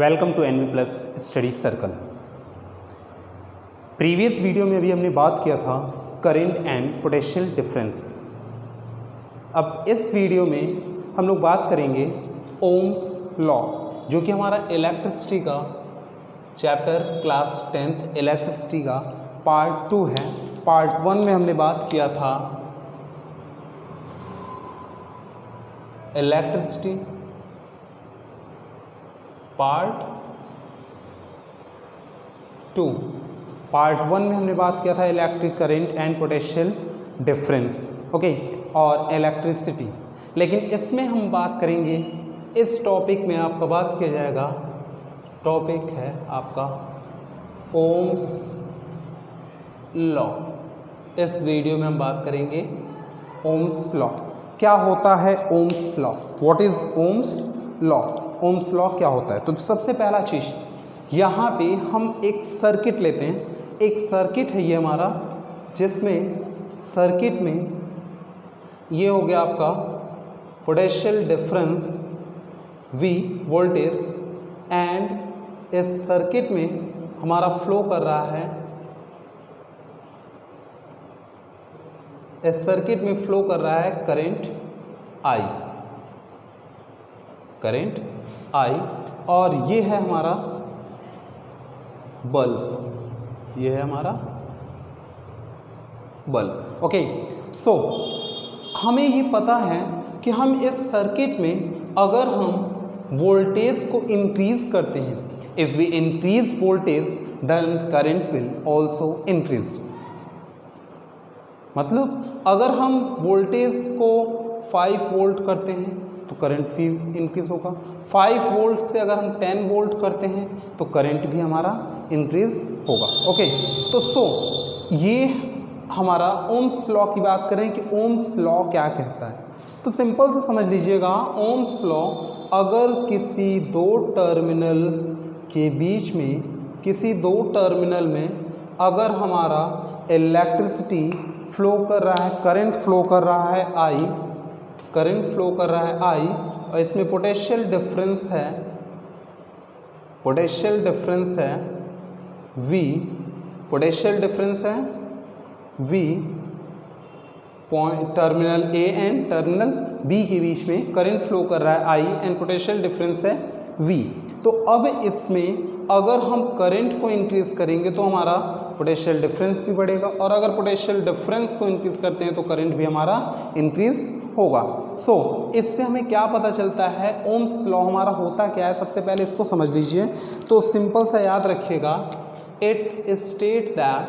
Welcome to NV plus study circle. Previous video में अभी हमने बात किया था करंट एंड पोटेंशियल डिफरेंस। अब इस वीडियो में हम लोग बात करेंगे ओम्स लॉ, जो कि हमारा इलेक्ट्रिसिटी का चैप्टर क्लास 10th इलेक्ट्रिसिटी का पार्ट 2 है। पार्ट 1 में हमने बात किया था इलेक्ट्रिसिटी, पार्ट 2 में हमने बात किया था electric current and potential difference, okay, और इलेक्ट्रिसिटी। लेकिन इसमें हम बात करेंगे, इस टॉपिक में आपका बात किया जाएगा, टॉपिक है आपका ओम्स लॉ। इस वीडियो में हम बात करेंगे ओम्स लॉ। क्या होता है Ohm's law? What is Ohm's law? Ohm's law क्या होता है? तो सबसे पहला चीज़, यहाँ पे हम एक सर्किट लेते हैं। एक सर्किट है ये हमारा, जिसमें सर्किट में ये हो गया आपका potential difference V voltage, and इस सर्किट में हमारा फ्लो कर रहा है, इस सर्किट में फ्लो कर रहा है करंट I, करंट I, और ये है हमारा बल्ब, ये है हमारा बल्ब, ओके। सो हमें ये पता है कि हम इस सर्किट में अगर हम वोल्टेज को इंक्रीज करते हैं, if we increase voltage then current will also increase. मतलब अगर हम वोल्टेज को 5 वोल्ट करते हैं तो करंट भी इंक्रीज होगा। 5 वोल्ट से अगर हम 10 वोल्ट करते हैं तो करंट भी हमारा इंक्रीज होगा, ओके। तो ये हमारा ओम्स लॉ की बात करें कि ओम्स लॉ क्या कहता है, तो सिंपल से समझ लीजिएगा। ओम्स लॉ, अगर किसी दो टर्मिनल के बीच में, किसी दो टर्मिनल में अगर हमारा इलेक्ट्रिसिटी फ्लो कर रहा है, करंट फ्लो कर रहा है I, करंट फ्लो कर रहा है I, और इसमें पोटेंशियल डिफरेंस है, पोटेंशियल डिफरेंस है V, पोटेंशियल डिफरेंस है V, point terminal A and terminal B के बीच में करंट फ्लो कर रहा है I एंड पोटेंशियल डिफरेंस है V। तो अब इसमें अगर हम करंट को इंक्रीज करेंगे तो हमारा पोटेंशियल डिफरेंस भी बढ़ेगा, और अगर पोटेंशियल डिफरेंस को इंक्रीज करते हैं तो करंट भी हमारा इंक्रीज होगा। सो इससे हमें क्या पता चलता है, ओम्स लॉ हमारा होता क्या है, सबसे पहले इसको समझ लीजिए। तो सिंपल सा याद रखिएगा, it state that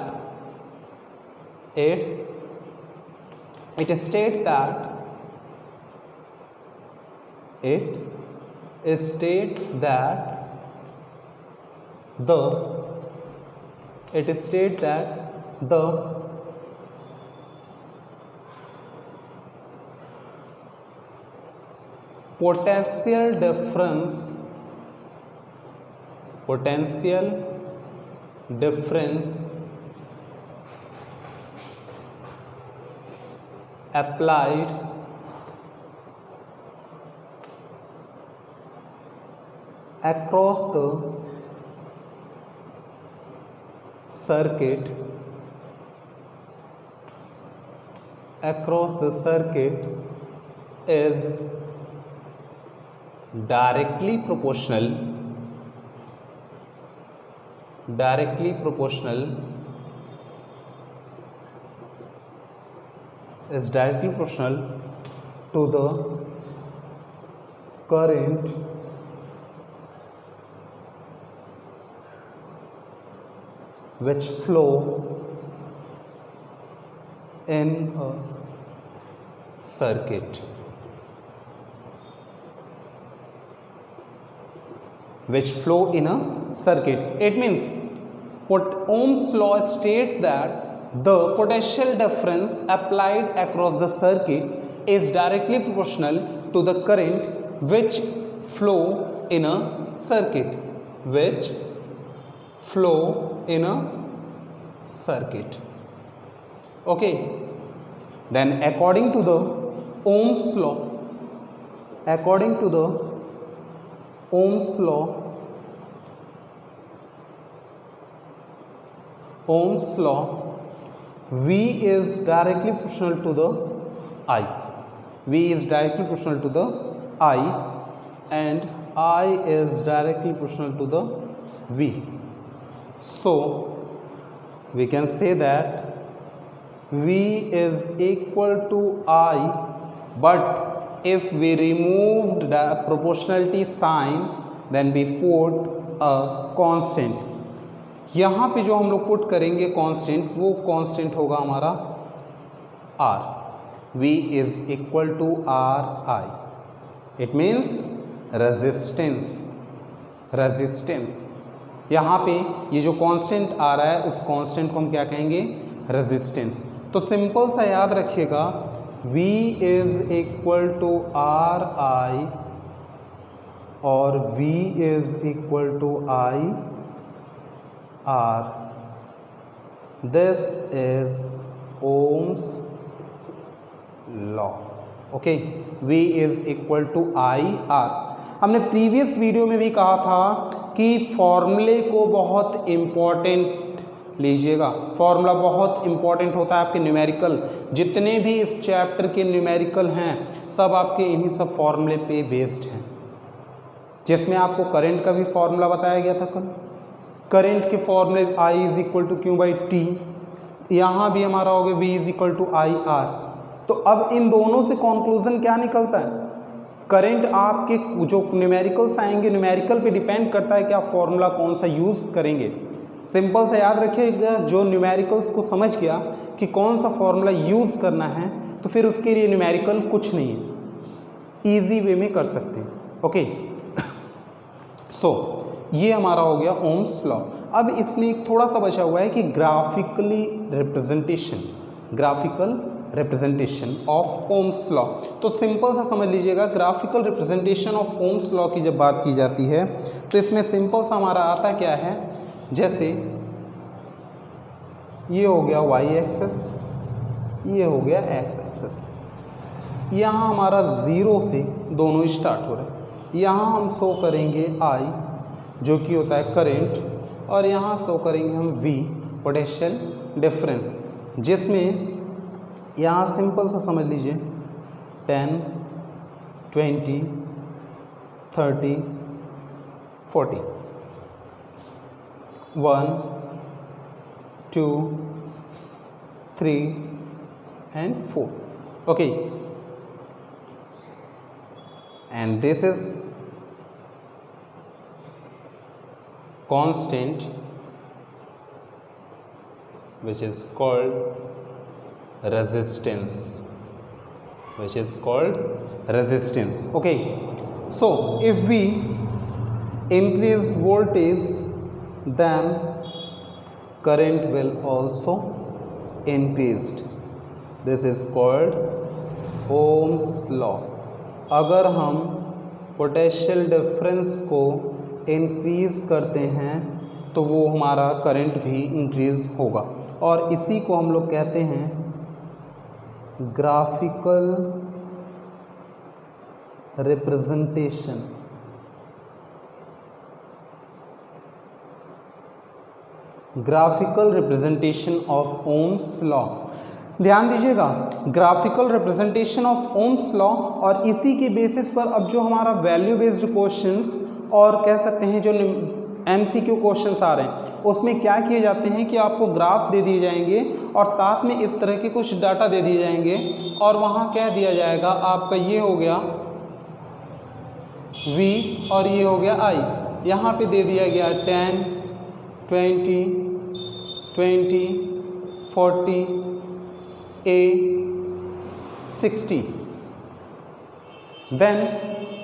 the potential difference applied across the circuit is directly proportional to the current which flow in a circuit, It means what Ohm's law states that the potential difference applied across the circuit is directly proportional to the current which flow in a circuit, okay. Then according to the Ohm's law, Ohm's law, V is directly proportional to the I. V is directly proportional to the I and I is directly proportional to the V. So we can say that V is equal to I, but if we removed the proportionality sign then we put a constant. यहाँ पे जो हम लोग put करेंगे constant, वो constant होगा हमारा R. V is equal to RI. It means resistance. यहाँ पे ये जो कांस्टेंट आ रहा है उस कांस्टेंट को हम क्या कहेंगे? रेजिस्टेंस. तो सिंपल सा याद रखिएगा, V is equal to RI और V is equal to IR. This is Ohm's law. Okay, V is equal to IR. हमने प्रीवियस वीडियो में भी कहा था कि फॉर्मूले को बहुत इम्पॉर्टेंट लीजिएगा. फॉर्मूला बहुत इम्पॉर्टेंट होता है आपके न्यूमेरिकल. जितने भी इस चैप्टर के न्यूमेरिकल हैं सब आपके इन्हीं सब फॉर्मूले पे बेस्ड हैं, जिसमें आपको करंट का भी फॉर्मूला बताया गया था कल. करंट के फॉर्मूले I is equal to Q by T. यहाँ भी हमारा हो गया V is equal to IR. तो अब इन दोनों से कॉन्क्लूजन क्या निकलता है? करंट आपके जो न्यूमेरिकल्स आएंगे, न्यूमेरिकल पे डिपेंड करता है कि आप फॉर्मूला कौन सा यूज़ करेंगे. सिंपल सा याद रखिएगा, जो न्यूमेरिकल्स को समझ गया कि कौन सा फॉर्मूला यूज़ करना है तो फिर उसके लिए न्यूमेरिकल कुछ नहीं है, ईजी वे में कर सकते हैं. ओके, सो ये हमारा हो गया ओम्स लॉ. अब इसमें एक थोड़ा सा बचा हुआ है कि graphical representation of Ohm's law. तो सिंपल सा समझ लीजिएगा, graphical representation of Ohm's law की जब बात की जाती है तो इसमें सिंपल सा हमारा आता क्या है, जैसे ये हो गया y एक्सेस, ये हो गया x एक्सेस. यहाँ हमारा 0 से दोनों स्टार्ट हो रहे हैं. यहाँ हम शो करेंगे I जो कि होता है करंट, और यहाँ शो करेंगे हम V पोटेंशियल डिफरेंस, जिसमें यहाँ सिंपल सा समझ लीजिए 10, 20, 30, 40, 1, 2, 3 and 4. Okay, and this is constant which is called resistance. Okay, so if we increase voltage then current will also increased. This is called Ohm's law. अगर हम potential difference को increase करते हैं तो वो हमारा करंट भी इंक्रीज होगा, और इसी को हम लोग कहते हैं graphical representation. Graphical representation of Ohm's law. ध्यान दीजिएगा, graphical representation of Ohm's law. और इसी के बेसिस पर अब जो हमारा वैल्यू बेस्ड क्वेश्चंस और कह सकते हैं जो MCQ क्वेश्चंस आ रहे हैं उसमें क्या किए जाते हैं कि आपको ग्राफ दे दिए जाएंगे और साथ में इस तरह के कुछ डाटा दे दिए जाएंगे, और वहाँ कह दिया जाएगा आपका ये हो गया V और ये हो गया I. यहाँ पे दे दिया गया 10, 20, 40, 60. देन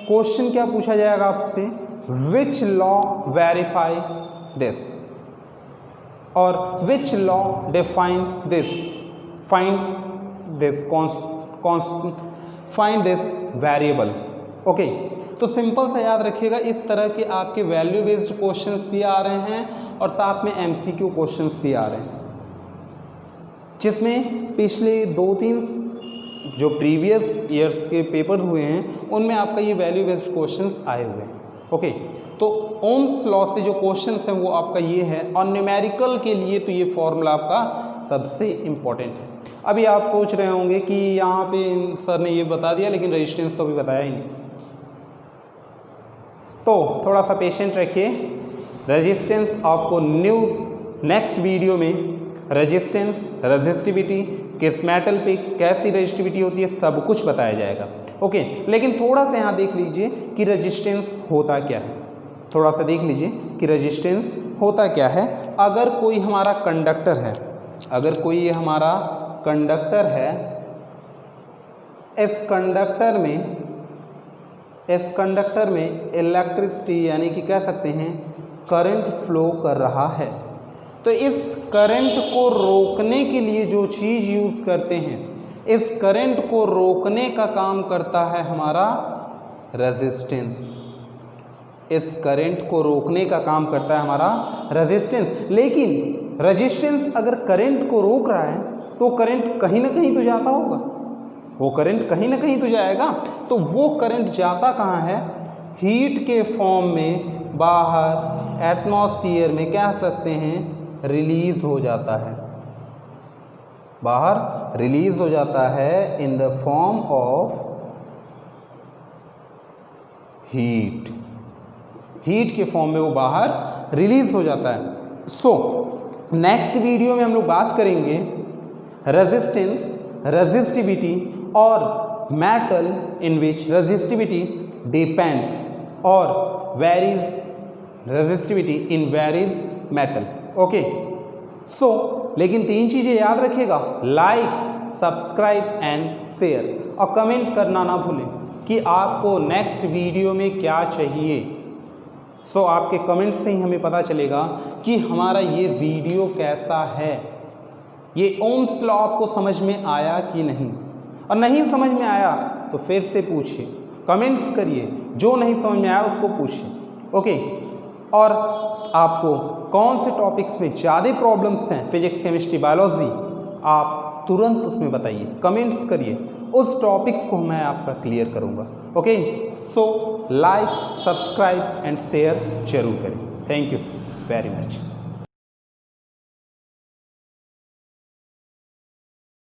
क्वेश्चन क्या पूछा जाएगा आपसे, विच लॉ वेरीफाई दिस और which law define this, find this variable. Okay, तो सिंपल सा याद रखिएगा, इस तरह के आपके वैल्यू बेस्ड क्वेश्चंस भी आ रहे हैं और साथ में MCQ क्वेश्चंस भी आ रहे हैं, जिसमें पिछले 2-3 जो प्रीवियस ईयर्स के पेपर्स हुए हैं उनमें आपका ये वैल्यू बेस्ड क्वेश्चंस आए हुए हैं. ओके, तो ओम्स लॉ से जो क्वेश्चंस हैं वो आपका ये है, और न्यूमेरिकल के लिए तो ये फॉर्मूला आपका सबसे इम्पोर्टेंट है। अभी आप सोच रहे होंगे कि यहाँ पे सर ने ये बता दिया लेकिन रेजिस्टेंस तो अभी बताया ही नहीं, तो थोड़ा सा पेशेंट रखिए। रेजिस्टेंस आपको नेक्स्ट वीडियो में रेजिस्टेंस, रेजिस्टिविटी, किस मेटल पे कैसी रेजिस्टिविटी होती है, सब कुछ बताया जाएगा। ओके, लेकिन थोड़ा सा यहाँ देख लीजिए कि रेजिस्टेंस होता क्या है, थोड़ा सा देख लीजिए कि रेजिस्टेंस होता क्या है। अगर कोई हमारा कंडक्टर है, अगर कोई ये हमारा कंडक्टर है, इस कंडक्टर में इलेक्ट्रिसिटी यानी कि कह सकते हैं करंट फ्लो कर रहा है, तो इस करंट को रोकने के लिए जो चीज़ यूज़ करते हैं, इस करंट को रोकने का काम करता है हमारा रेजिस्टेंस। इस करंट को रोकने का काम करता है हमारा रेजिस्टेंस। लेकिन रेजिस्टेंस अगर करंट को रोक रहा है तो करंट कहीं ना कहीं तो जाता होगा, वो करंट कहीं ना कहीं तो जाएगा। तो वो करंट जाता कहाँ है? हीट के फॉर्म में बाहर एटमॉस्फेयर में कह सकते हैं रिलीज हो जाता है, बाहर रिलीज हो जाता है in the form of heat. Heat के फॉर्म में वो बाहर रिलीज हो जाता है। सो नेक्स्ट वीडियो में हम लोग बात करेंगे रेजिस्टेंस, रेजिस्टिविटी और मेटल इन विच रेजिस्टिविटी डिपेंड्स और वेरीज रेजिस्टिविटी इन वेरीज मेटल। ओके, सो लेकिन 3 चीज़ें याद रखिएगा, लाइक, सब्सक्राइब एंड शेयर, और कमेंट करना ना भूलें कि आपको नेक्स्ट वीडियो में क्या चाहिए। सो आपके कमेंट से ही हमें पता चलेगा कि हमारा ये वीडियो कैसा है, ये ओम्स लॉ आपको समझ में आया कि नहीं, और नहीं समझ में आया तो फिर से पूछिए, कमेंट्स करिए, जो नहीं समझ में आया उसको पूछिए। ओके, और आपको कौन से टॉपिक्स में ज़्यादा प्रॉब्लम्स हैं, फिजिक्स, केमिस्ट्री, बायोलॉजी, आप तुरंत उसमें बताइए, कमेंट्स करिए, उस टॉपिक्स को मैं आपका क्लियर करूँगा। Okay, so like, subscribe and share जरूर करें। Thank you very much.